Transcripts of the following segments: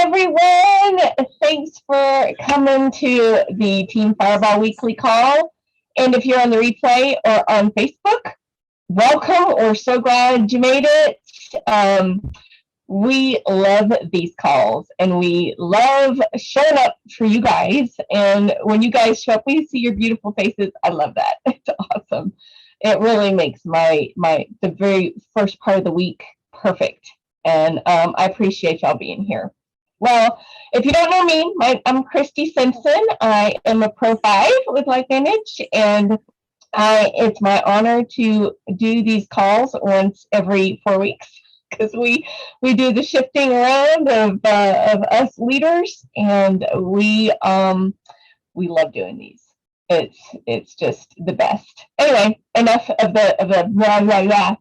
everyone. Thanks for coming to the Team Fireball Weekly Call. And if you're on the replay or on Facebook, welcome. We're so glad you made it. We love these calls and we love showing up for you guys. And when you guys show up, we see your beautiful faces. I love that. It's awesome. It really makes the very first part of the week perfect. And I appreciate y'all being here. Well, if you don't know me, I'm Kristi Simpson. I am a Pro 5 with LifeVantage, and it's my honor to do these calls once every 4 weeks because we do the shifting around of us leaders, and we love doing these. It's just the best. Anyway, enough of the blah blah blah.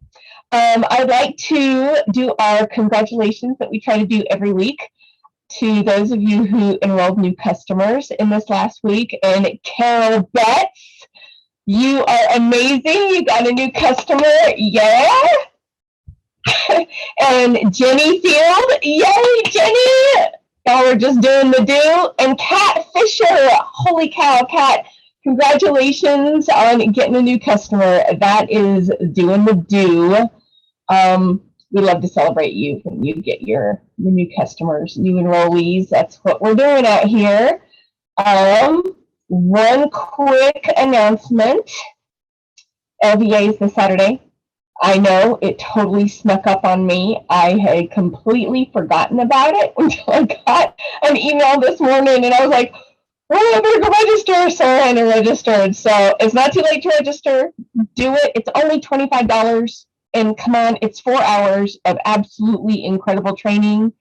I'd like to do our congratulations that we try to do every week to those of you who enrolled new customers in this last week. And Carol Betts, you are amazing. You got a new customer. Yeah. And Jenny Field. Yay, Jenny. Y'all are just doing the do. And Kat Fisher. Holy cow, Kat. Congratulations on getting a new customer. That is doing the do. We love to celebrate you when you get your new customers, new enrollees. That's what we're doing out here. One quick announcement. LVA is this Saturday. I know it totally snuck up on me. I had completely forgotten about it until I got an email this morning, and I was like, oh, I better go register. So I went and registered. So it's not too late to register. Do it. It's only $25. And come on, it's 4 hours of absolutely incredible training,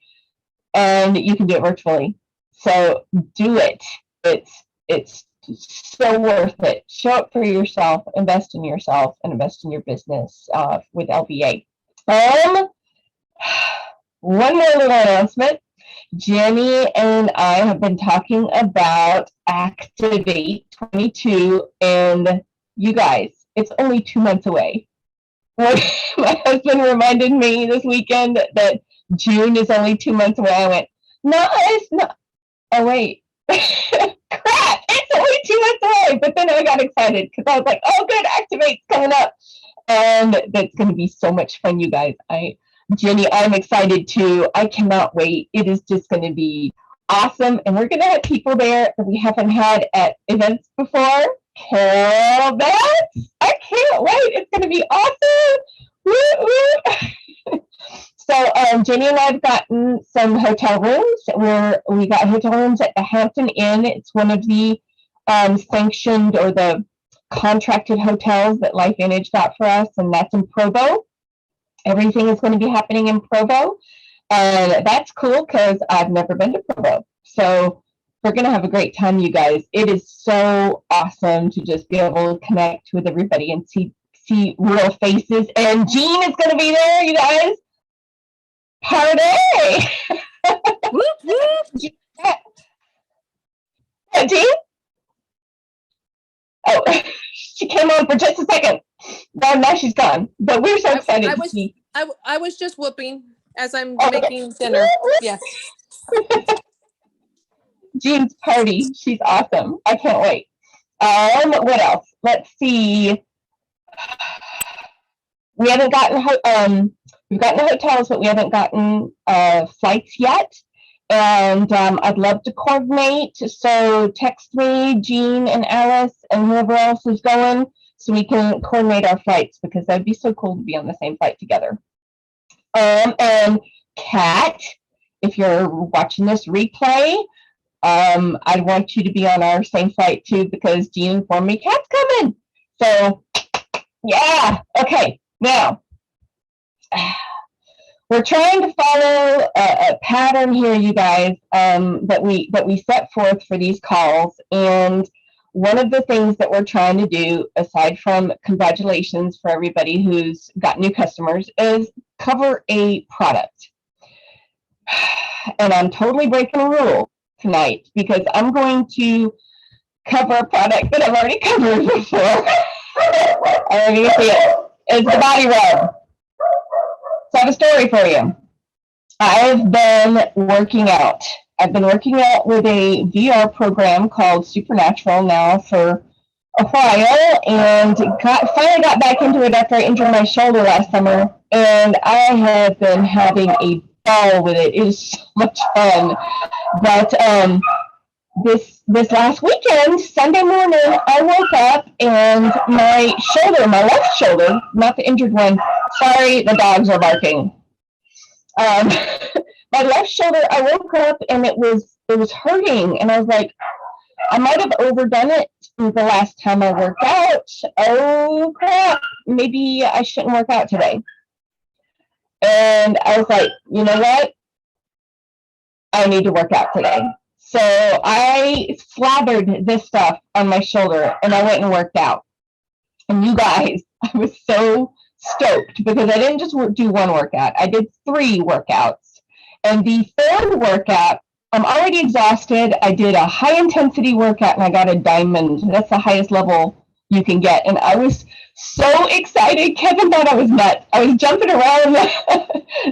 and you can do it virtually. So do it. It's so worth it. Show up for yourself, invest in yourself, and invest in your business with LVA. One more little announcement. Jenny and I have been talking about Activate 22, and you guys, it's only 2 months away. My husband reminded me this weekend that June is only 2 months away. I went, no, it's not. Oh, wait. Crap, it's only 2 months away. But then I got excited because I was like, oh, good, Activate's coming up. And that's going to be so much fun, you guys. Jenny, I'm excited too. I cannot wait. It is just going to be awesome. And we're going to have people there that we haven't had at events before. Carol Betts, I can't wait. It's going to be awesome. Woo, woo. So Jenny and I have gotten some hotel rooms. We got hotel rooms at the Hampton Inn. It's one of the sanctioned or the contracted hotels that LifeVantage got for us, and that's in Provo. Everything is going to be happening in Provo, and that's cool because I've never been to Provo. So we're going to have a great time, you guys. It is so awesome to just be able to connect with everybody and see real faces. And Jean is going to be there, you guys. Party! Whoop, whoop. Yeah. Jean? Oh, she came on for just a second. Now she's gone. But we're so excited to see. I was just whooping as I'm making dinner. Yes. Jean's party. She's awesome. I can't wait. What else? Let's see. We haven't gotten we've gotten the hotels, but we haven't gotten flights yet. And I'd love to coordinate. So text me, Jean and Alice, and whoever else is going, so we can coordinate our flights, because that'd be so cool to be on the same flight together. And Kat, if you're watching this replay, I want you to be on our same flight too, because Jean informed me Kat's coming. So yeah, okay. Now we're trying to follow a pattern here, you guys, that we set forth for these calls. And one of the things that we're trying to do, aside from congratulations for everybody who's got new customers, is cover a product. And I'm totally breaking a rule tonight, because I'm going to cover a product that I've already covered before. I already see it. It's the body rub. So I have a story for you. I've been working out. I've been working out with a VR program called Supernatural now for a while, and finally got back into it after I injured my shoulder last summer. And I have been having a ball with it. It is so much fun. But this last weekend, Sunday morning, I woke up and my shoulder, my left shoulder, not the injured one. Sorry, the dogs are barking. My left shoulder, I woke up and it was hurting, and I was like, I might have overdone it the last time I worked out. Oh crap, maybe I shouldn't work out today. And I was like, you know what? I need to work out today. So I slathered this stuff on my shoulder and I went and worked out. And you guys, I was so stoked because I didn't just do one workout. I did 3 workouts. And the 3rd workout, I'm already exhausted. I did a high intensity workout and I got a diamond. That's the highest level you can get. And I was so excited. Kevin thought I was nuts. I was jumping around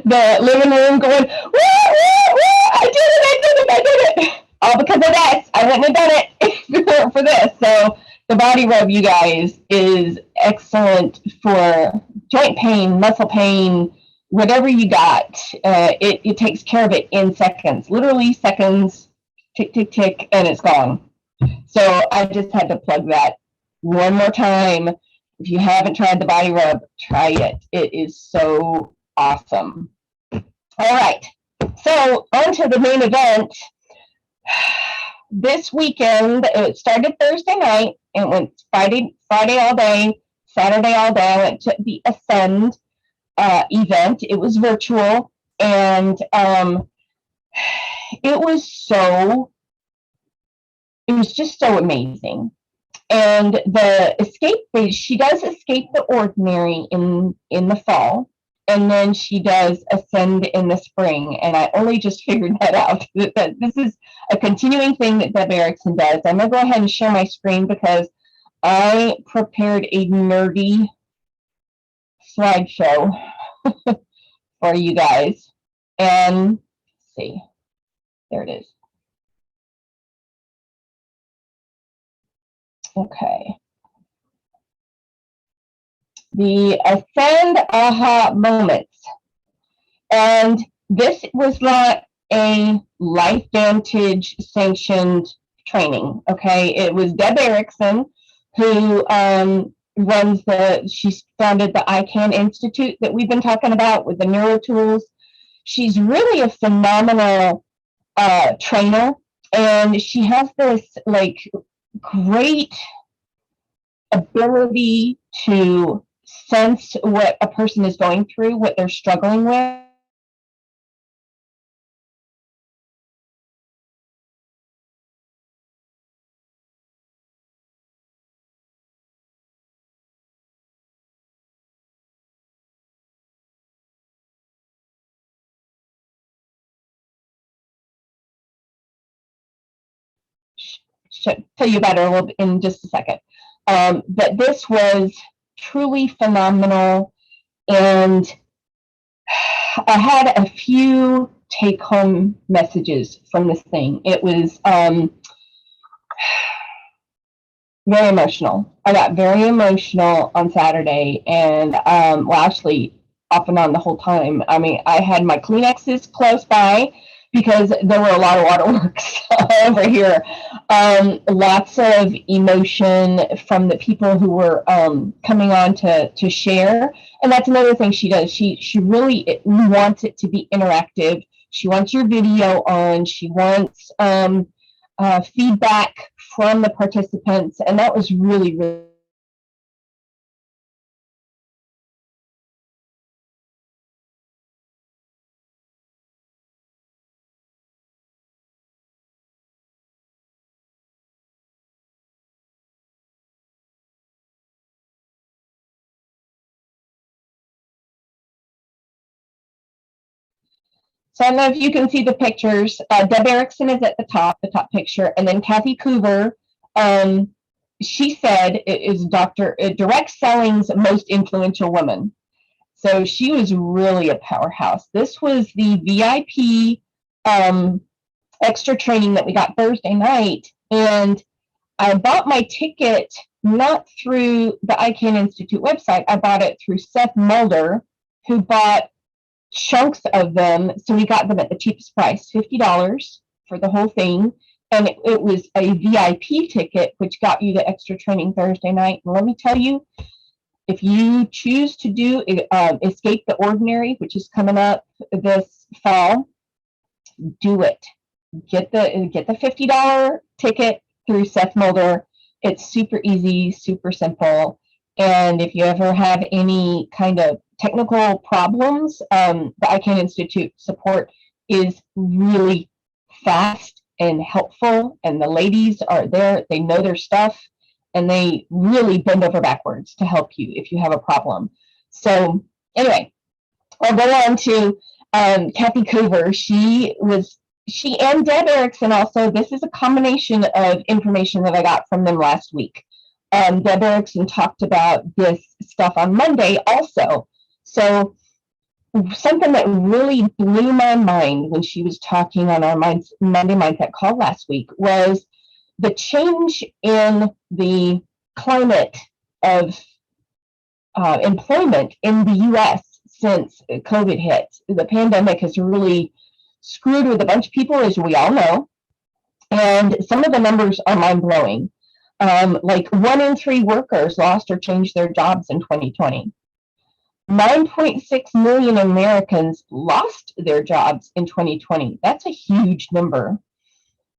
the living room going, woo, woo, woo, I did it. All because of this. I wouldn't have done it for this. So the body rub, you guys, is excellent for joint pain, muscle pain, whatever you got. It takes care of it in seconds, literally seconds, tick, tick, tick, and it's gone. So I just had to plug that one more time. If you haven't tried the body rub, try it. It is so awesome. All right. So on to the main event. This weekend, it started Thursday night and went Friday all day, Saturday all day. I went to the Ascend event. It was virtual, and it was just so amazing. And the escape, she does Escape the Ordinary in the fall, and then she does Ascend in the spring. And I only just figured that out. That this is a continuing thing that Deb Erickson does. I'm gonna go ahead and share my screen because I prepared a nerdy slideshow for you guys. And let's see, there it is. Okay. The Ascend aha moments. And this was not a LifeVantage sanctioned training. Okay. It was Deb Erickson who she founded the ICANN Institute that we've been talking about with the neuro tools. She's really a phenomenal trainer, and she has this like great ability to sense what a person is going through, what they're struggling with. Should tell you about it a little bit in just a second. But this was truly phenomenal, and I had a few take-home messages from this thing. It was very emotional. I got very emotional on Saturday, and well, actually, off and on the whole time. I mean, I had my Kleenexes close by because there were a lot of waterworks over here. Lots of emotion from the people who were coming on to share. And that's another thing she does. She really wants it to be interactive. She wants your video on. She wants feedback from the participants. And that was really, really So I don't know if you can see the pictures. Deb Erickson is at the top picture, and then Kathy Coover. She said it is direct selling's most influential woman. So she was really a powerhouse. This was the VIP extra training that we got Thursday night. And I bought my ticket not through the ICANN Institute website. I bought it through Seth Mulder, who bought chunks of them. So we got them at the cheapest price, $50 for the whole thing. And it was a VIP ticket, which got you the extra training Thursday night. And let me tell you, if you choose to do Escape the Ordinary, which is coming up this fall, do it. Get the $50 ticket through Seth Mulder. It's super easy, super simple. And if you ever have any kind of technical problems, the ICANN Institute support is really fast and helpful. And the ladies are there. They know their stuff. And they really bend over backwards to help you if you have a problem. So anyway, I'll go on to Kathy Coover. She and Deb Erickson also. This is a combination of information that I got from them last week. Deb Erickson talked about this stuff on Monday also. So something that really blew my mind when she was talking on our Monday Mindset call last week was the change in the climate of employment in the U.S. since COVID hit. The pandemic has really screwed with a bunch of people, as we all know. And some of the numbers are mind-blowing. Like 1 in 3 workers lost or changed their jobs in 2020. 9.6 million Americans lost their jobs in 2020. That's a huge number.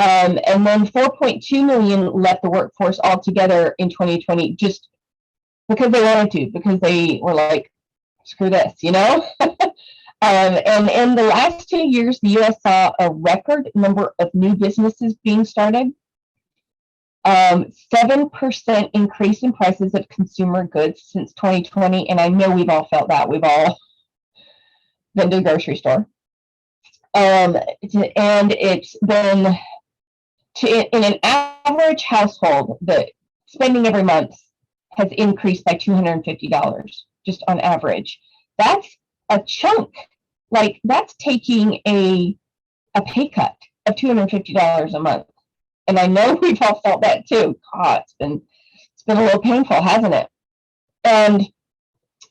And then 4.2 million left the workforce altogether in 2020, just because they wanted to, because they were like, screw this, you know? And in the last 2 years, the U.S. saw a record number of new businesses being started. 7% increase in prices of consumer goods since 2020. And I know we've all felt that. We've all been to the grocery store. And it's been... in an average household, the spending every month has increased by $250 just on average. That's a chunk. Like, that's taking a pay cut of $250 a month. And I know we've all felt that too. God, it's been a little painful, hasn't it? And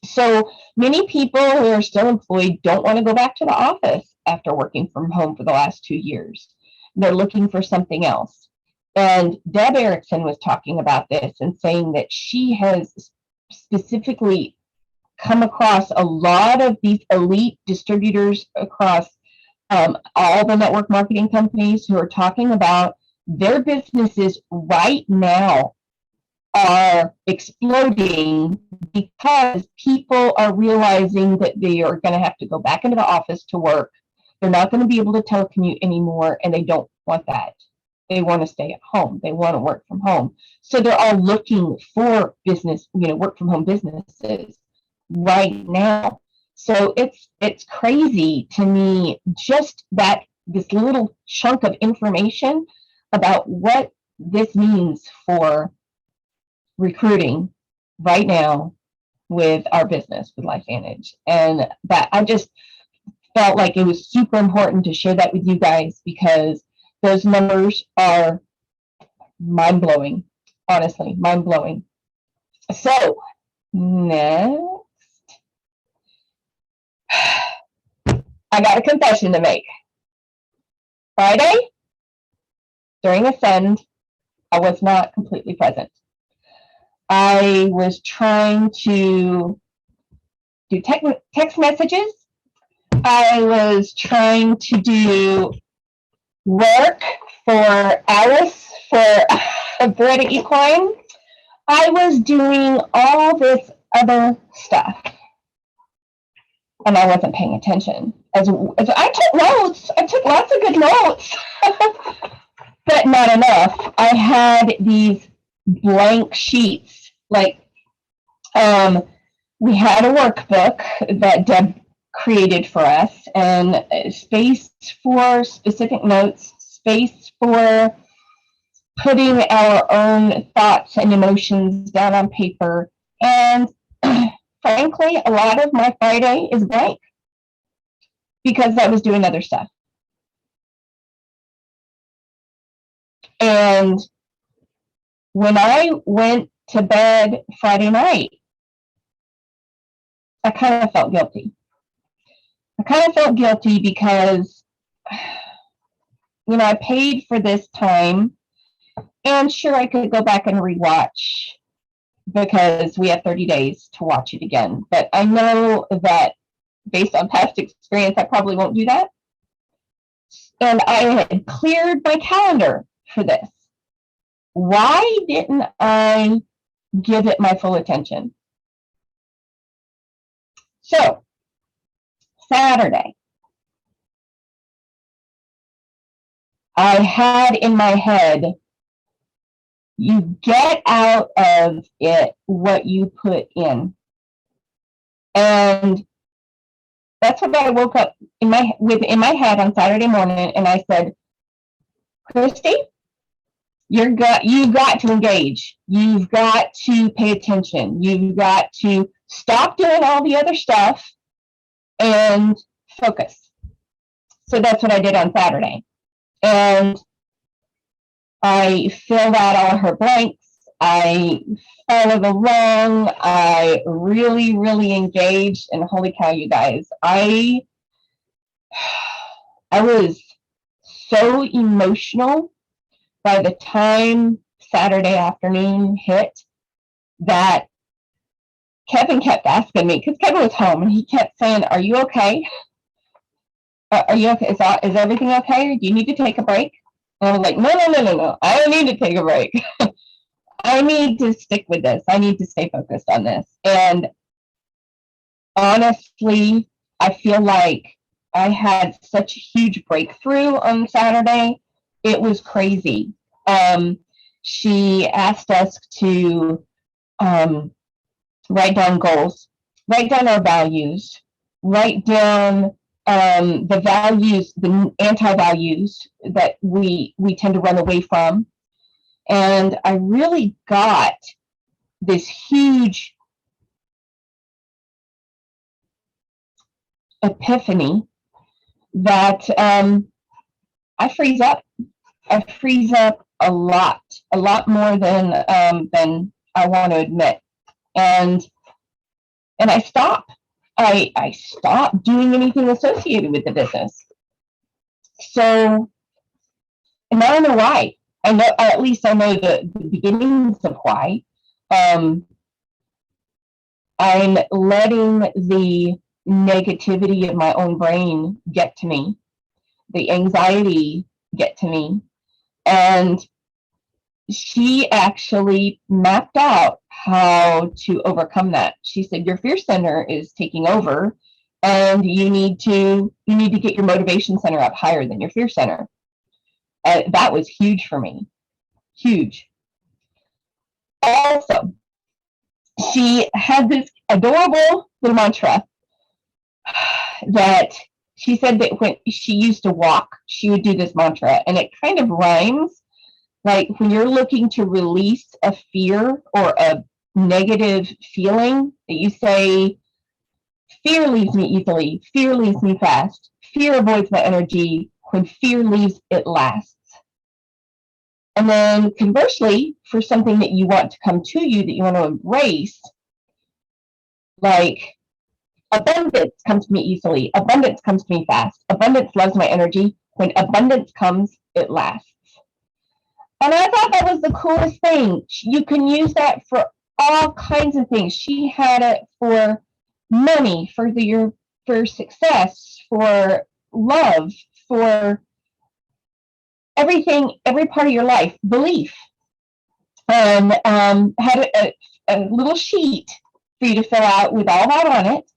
so many people who are still employed don't want to go back to the office after working from home for the last 2 years. They're looking for something else. And Deb Erickson was talking about this and saying that she has specifically come across a lot of these elite distributors across all the network marketing companies who are talking about their businesses right now are exploding because people are realizing that they are going to have to go back into the office to work. They're not going to be able to telecommute anymore, and they don't want that. They want to stay at home. They want to work from home. So they're all looking for business, work from home businesses right now. So it's crazy to me, just that this little chunk of information about what this means for recruiting right now with our business, with LifeVantage. And that I just felt like it was super important to share that with you guys, because those numbers are mind-blowing, honestly, mind-blowing. So next, I got a confession to make. Friday, during Ascend, I was not completely present. I was trying to do text messages. I was trying to do work for Alice for Beretta Equine. I was doing all this other stuff, and I wasn't paying attention. As I took notes, I took lots of good notes, but not enough. I had these blank sheets. Like, we had a workbook that Deb created for us, and space for specific notes, space for putting our own thoughts and emotions down on paper. And frankly, a lot of my Friday is blank because I was doing other stuff. And when I went to bed Friday night, I kind of felt guilty. I kind of felt guilty because, I paid for this time, and sure, I could go back and rewatch because we have 30 days to watch it again. But I know that based on past experience, I probably won't do that. And I had cleared my calendar for this. Why didn't I give it my full attention? So, Saturday, I had in my head, you get out of it what you put in. And that's what I woke up in my head on Saturday morning, and I said, Kristi, you've got to engage. You've got to pay attention. You've got to stop doing all the other stuff and focus. So that's what I did on Saturday. And I filled out all her blanks. I followed along. I really, really engaged. And holy cow, you guys, I was so emotional by the time Saturday afternoon hit that Kevin kept asking me, because Kevin was home, and he kept saying, are you okay? Are you okay? Is everything okay? Do you need to take a break? And I was like, no. I don't need to take a break. I need to stick with this. I need to stay focused on this. And honestly, I feel like I had such a huge breakthrough on Saturday. It was crazy. She asked us to write down goals, write down our values, write down the values, the anti-values that we tend to run away from. And I really got this huge epiphany that I freeze up. I freeze up a lot more than I want to admit. And I stop. I stop doing anything associated with the business. So, and I don't know why. I know, at least I know the beginnings of why. I'm letting the negativity of my own brain get to me, the anxiety get to me. And she actually mapped out how to overcome that. She said, your fear center is taking over, and you need to get your motivation center up higher than your fear center. That was huge for me. Huge. Also, she had this adorable little mantra that she said that when she used to walk, she would do this mantra, and it kind of rhymes. Like when you're looking to release a fear or a negative feeling, that you say, fear leaves me easily, fear leaves me fast, fear avoids my energy, when fear leaves, it lasts. And then conversely, for something that you want to come to you, that you want to embrace, like abundance comes to me easily, abundance comes to me fast, abundance loves my energy, when abundance comes, it lasts. And I thought that was the coolest thing. You can use that for all kinds of things. She had it for money, for success, for love, for everything, every part of your life, belief. And had a little sheet for you to fill out with all that on it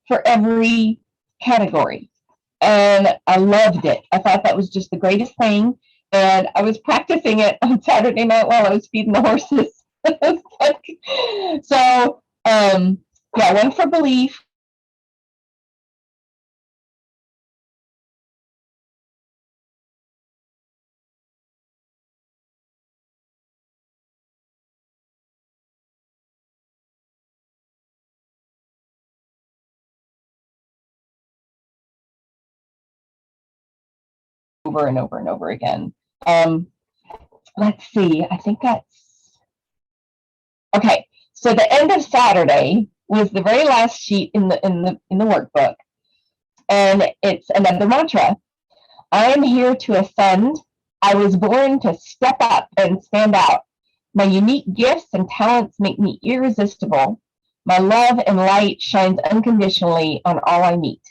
for every category. And I loved it. I thought that was just the greatest thing. And I was practicing it on Saturday night while I was feeding the horses. So, yeah, one for belief, over and over and over again. Let's see. I think that's okay. So the end of Saturday was the very last sheet in the workbook, and it's another mantra. I am here to ascend. I was born to step up and stand out. My unique gifts and talents make me irresistible. My love and light shines unconditionally on all I meet.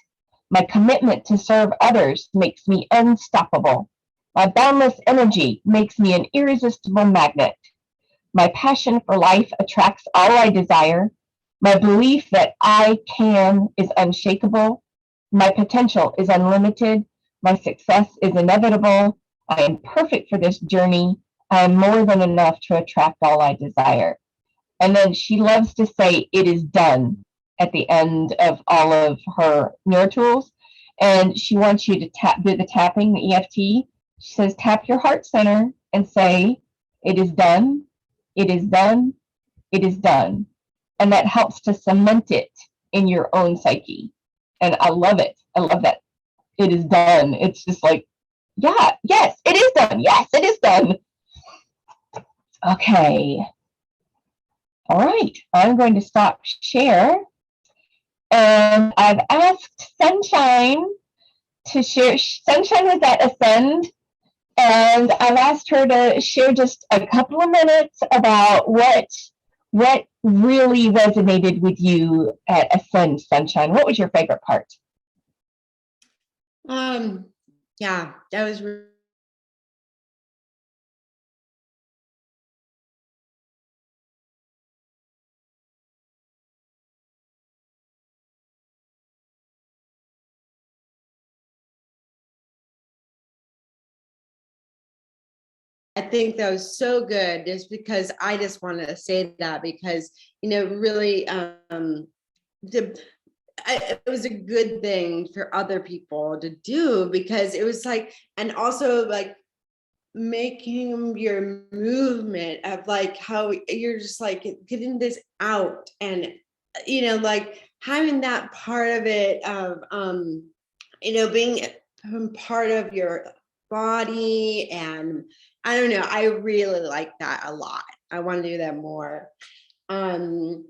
My commitment to serve others makes me unstoppable. My boundless energy makes me an irresistible magnet. My passion for life attracts all I desire. My belief that I can is unshakable. My potential is unlimited. My success is inevitable. I am perfect for this journey. I am more than enough to attract all I desire. And then she loves to say, it is done at the end of all of her mirror tools. And she wants you to do the tapping, the EFT. She says, tap your heart center and say, it is done, it is done, it is done. And that helps to cement it in your own psyche. And I love it. I love that. It is done. It's just like, yeah, yes, it is done. Yes, it is done. Okay. All right. I'm going to stop share. And I've asked Sunshine to share. Sunshine was at Ascend. And I've asked her to share just a couple of minutes about what really resonated with you at Ascend, Sunshine. What was your favorite part? Yeah, that was I think that was so good, just because I just wanted to say that, because, really, it was a good thing for other people to do, because it was like, and also like making your movement of like how you're just like getting this out, and like having that part of it of being part of your body. And I don't know, I really like that a lot. I want to do that more. And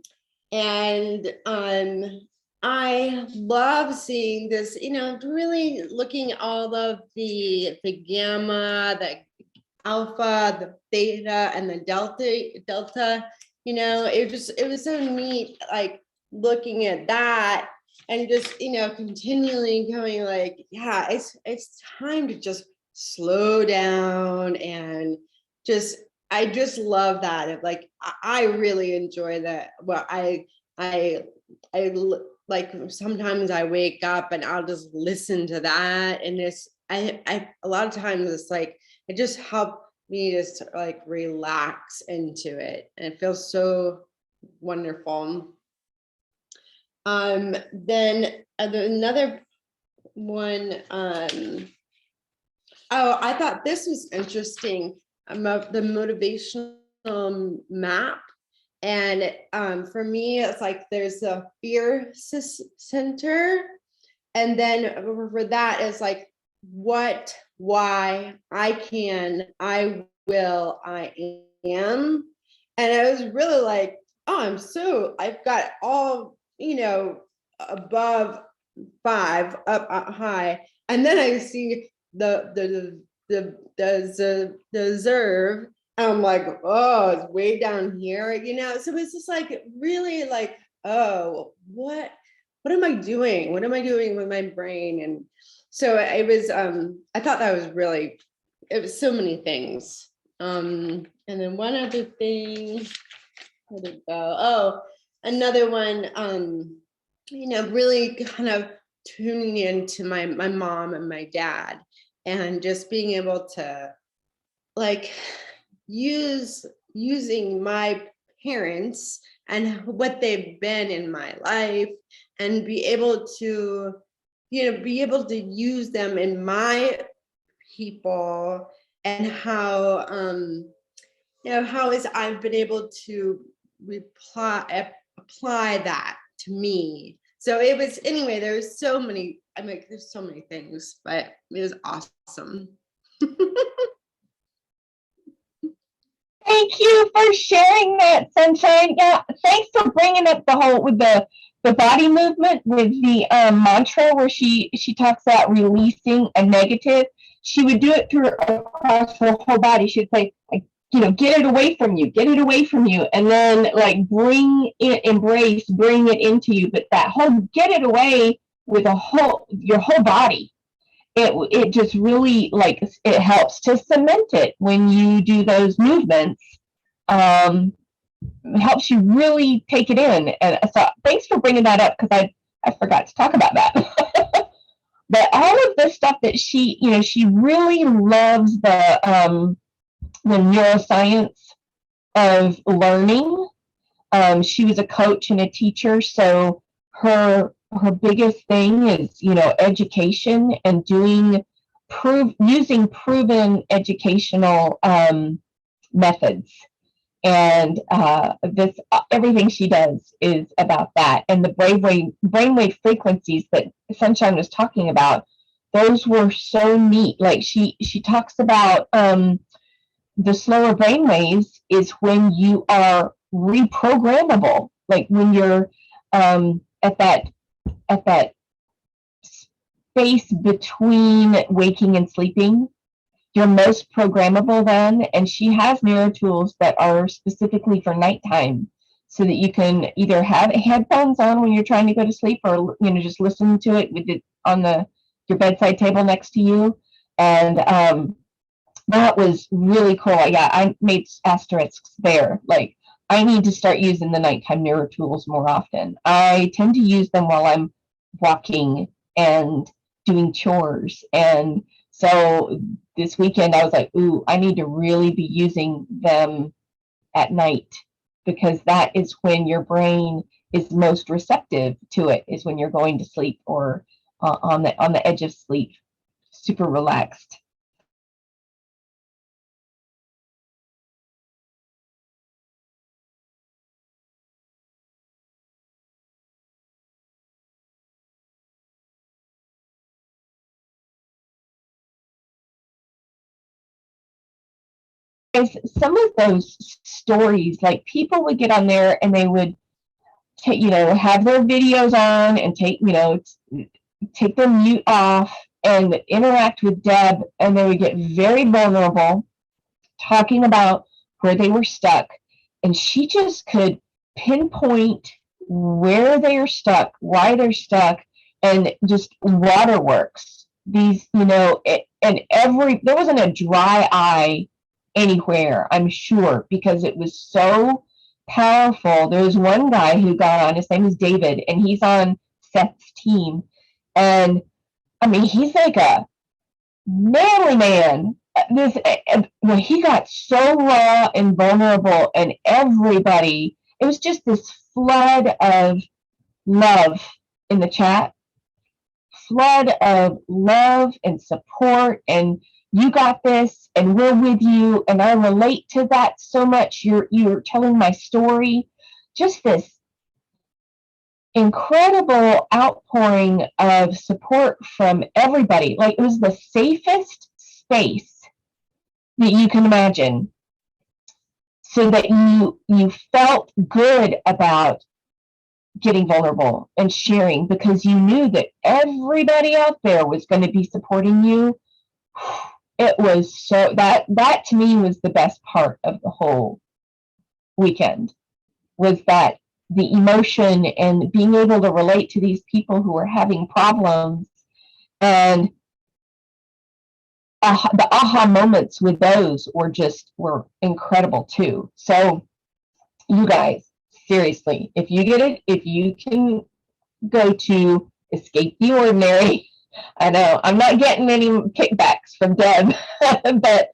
I love seeing this, really looking at all of the gamma, the alpha, the theta, and the delta. It was so neat, like looking at that and just, continually going like, yeah, it's time to just slow down. And I just love that. Of like, I really enjoy that. Well, I like, sometimes I wake up and I'll just listen to that, and I a lot of times it's like it just helped me just like relax into it, and it feels so wonderful. Then another one. Oh, I thought this was interesting about the motivational map. And for me, it's like there's a fear center. And then for that, it's like what, why, I can, I will, I am. And I was really like, oh, I've got all, above 5 up high. And then I see the deserve. I'm like, oh, it's way down here, so it's just like really like, oh, what am I doing? What am I doing with my brain? And so it was, I thought that was really, it was so many things. And then one other thing, where'd it go? Oh, another one, really kind of tuning into my mom and my dad, and just being able to like using my parents and what they've been in my life, and be able to use them in my people, and how I've been able to apply that to me. So it was, anyway, there's so many things, but it was awesome. Thank you for sharing that, Sunshine. Yeah, thanks for bringing up the whole with the body movement with the mantra where she talks about releasing a negative. She would do it through across her whole body. She'd say, like, get it away from you, get it away from you, and then like bring it into you. But that whole get it away with your whole body. It just really like it helps to cement it when you do those movements. It helps you really take it in. And so thanks for bringing that up because I forgot to talk about that. But all of the stuff that she really loves the neuroscience of learning. She was a coach and a teacher, so her biggest thing is education and using proven educational methods. And everything she does is about that. And the brainwave frequencies that Sunshine was talking about, those were so neat. Like she talks about the slower brainwaves is when you are reprogrammable, like when you're at that space between waking and sleeping. You're most programmable then, and she has neuro tools that are specifically for nighttime, so that you can either have headphones on when you're trying to go to sleep, or just listen to it with it on your bedside table next to you. And that was really cool. Yeah, I made asterisks there. Like, I need to start using the nighttime neuro tools more often. I tend to use them while I'm walking and doing chores, and so this weekend I was like, ooh, I need to really be using them at night, because that is when your brain is most receptive to it, is when you're going to sleep or on the edge of sleep, super relaxed. Some of those stories, like people would get on there and they would have their videos on and take their mute off and interact with Deb, and they would get very vulnerable, talking about where they were stuck, and she just could pinpoint where they are stuck, why they're stuck, and just waterworks. These, and there wasn't a dry eye anywhere, I'm sure, because it was so powerful. There was one guy who got on, his name is David, and he's on Seth's team. And I mean, he's like a manly man. When he got so raw and vulnerable, and everybody, it was just this flood of love in the chat, flood of love and support, and you got this, and we're with you, and I relate to that so much. You're telling my story. Just this incredible outpouring of support from everybody. Like, it was the safest space that you can imagine, so that you felt good about getting vulnerable and sharing, because you knew that everybody out there was going to be supporting you. It was so, that to me was the best part of the whole weekend, was that the emotion and being able to relate to these people who were having problems, and the aha moments with those were incredible too. So you guys, seriously, if you can go to Escape the Ordinary. I know I'm not getting any kickbacks from Deb, but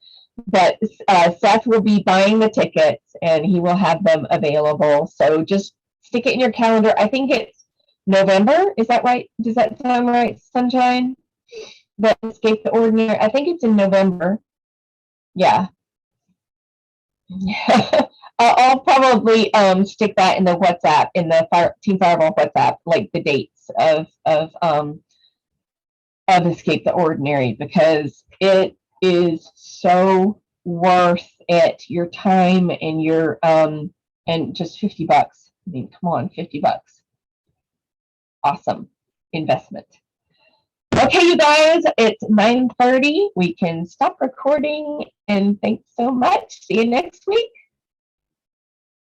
Seth will be buying the tickets, and he will have them available. So just stick it in your calendar. I think it's November. Is that right? Does that sound right, Sunshine? The Escape the Ordinary. I think it's in November. Yeah. I'll probably stick that in the WhatsApp, in the Team Fireball WhatsApp, like the dates of Escape the Ordinary, because it is so worth it. Your time and your and just $50. I mean, come on, $50. Awesome investment. Okay, you guys, it's 9:30. We can stop recording, and thanks so much. See you next week.